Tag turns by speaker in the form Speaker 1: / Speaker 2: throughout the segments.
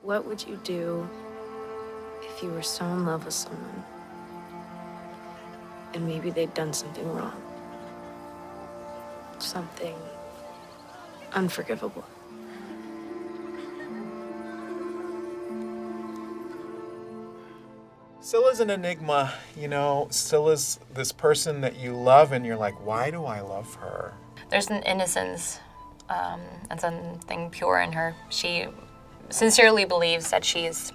Speaker 1: What would you do if you were so in love with someone and maybe they'd done something wrong? Something unforgivable.
Speaker 2: Scylla's an enigma, you know. Scylla's this person that you love and you're like, why do I love her?
Speaker 3: There's an innocence and something pure in her. She sincerely believes that she is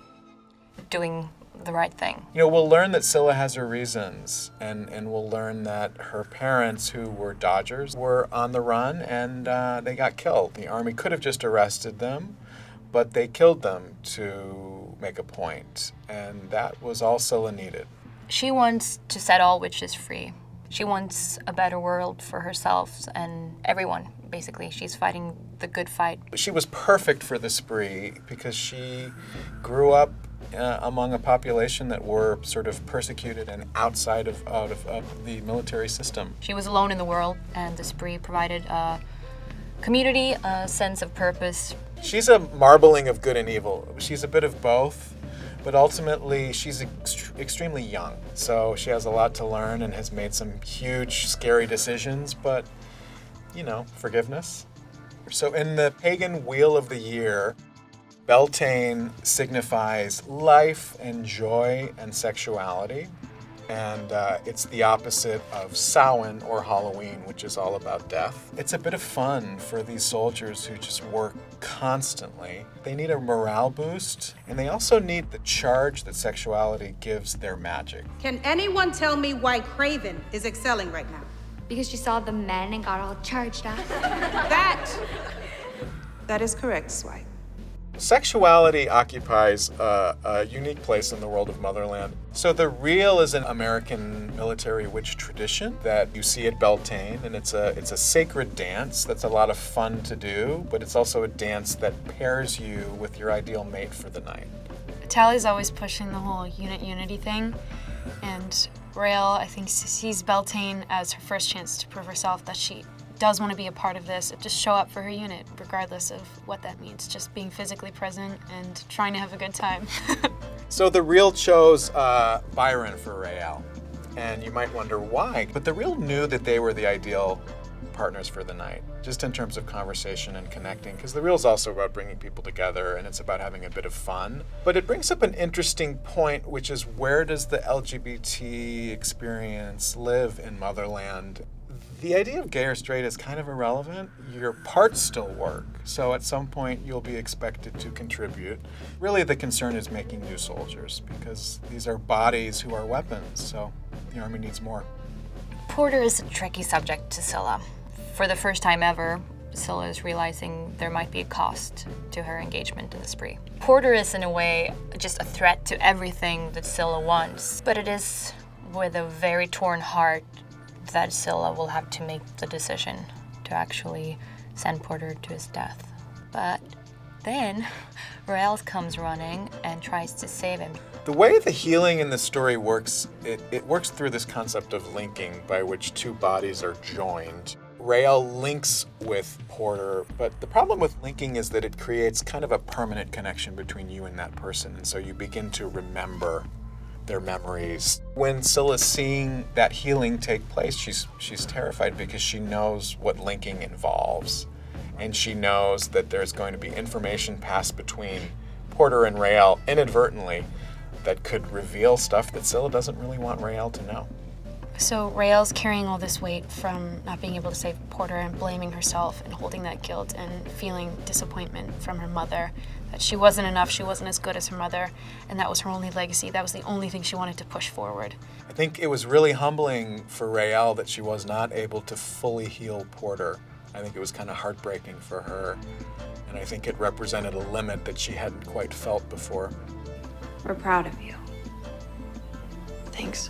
Speaker 3: doing the right thing.
Speaker 2: You know, we'll learn that Scylla has her reasons, and we'll learn that her parents, who were Dodgers, were on the run and they got killed. The army could have just arrested them, but they killed them to make a point, and that was all Scylla needed.
Speaker 3: She wants to set all witches free. She wants a better world for herself and everyone, basically. She's fighting the good fight.
Speaker 2: She was perfect for the spree because she grew up among a population that were sort of persecuted and outside of the military system.
Speaker 3: She was alone in the world, and the spree provided a community, a sense of purpose.
Speaker 2: She's a marbling of good and evil. She's a bit of both, but ultimately she's extremely young. So she has a lot to learn and has made some huge, scary decisions, but, you know, forgiveness. So in the pagan wheel of the year, Beltane signifies life and joy and sexuality, and it's the opposite of Samhain or Halloween, which is all about death. It's a bit of fun for these soldiers who just work constantly. They need a morale boost, and they also need the charge that sexuality gives their magic.
Speaker 4: Can anyone tell me why Craven is excelling right now?
Speaker 5: Because she saw the men and got all charged up.
Speaker 4: That is correct, Swipe.
Speaker 2: Sexuality occupies a unique place in the world of Motherland. So the reel is an American military witch tradition that you see at Beltane, and it's a sacred dance that's a lot of fun to do, but it's also a dance that pairs you with your ideal mate for the night.
Speaker 6: Tally's always pushing the whole unity thing, and Rael, I think, sees Beltane as her first chance to prove herself that she does want to be a part of this, just show up for her unit, regardless of what that means. Just being physically present and trying to have a good time.
Speaker 2: So the reel chose Byron for Rael, and you might wonder why, but the reel knew that they were the ideal partners for the night, just in terms of conversation and connecting, because the reel's also about bringing people together, and it's about having a bit of fun. But it brings up an interesting point, which is, where does the LGBT experience live in Motherland? The idea of gay or straight is kind of irrelevant. Your parts still work, so at some point you'll be expected to contribute. Really, the concern is making new soldiers, because these are bodies who are weapons, so the army needs more.
Speaker 3: Porter is a tricky subject to Scylla. For the first time ever, Scylla is realizing there might be a cost to her engagement in the spree. Porter is, in a way, just a threat to everything that Scylla wants, but it is with a very torn heart that Scylla will have to make the decision to actually send Porter to his death. But then Rael comes running and tries to save him.
Speaker 2: The way the healing in the story works, it works through this concept of linking, by which two bodies are joined. Rael links with Porter, but the problem with linking is that it creates kind of a permanent connection between you and that person, and so you begin to remember their memories. When Scylla's seeing that healing take place, she's terrified, because she knows what linking involves, and she knows that there's going to be information passed between Porter and Rael inadvertently that could reveal stuff that Scylla doesn't really want Rael to know.
Speaker 6: So Rael's carrying all this weight from not being able to save Porter and blaming herself and holding that guilt and feeling disappointment from her mother, that she wasn't enough, she wasn't as good as her mother, and that was her only legacy. That was the only thing she wanted to push forward.
Speaker 2: I think it was really humbling for Rael that she was not able to fully heal Porter. I think it was kind of heartbreaking for her, and I think it represented a limit that she hadn't quite felt before.
Speaker 1: We're proud of you. Thanks.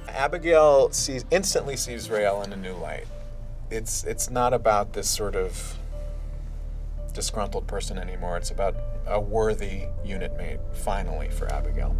Speaker 2: Abigail instantly sees Rael in a new light. It's not about this sort of disgruntled person anymore. It's about a worthy unit mate, finally, for Abigail.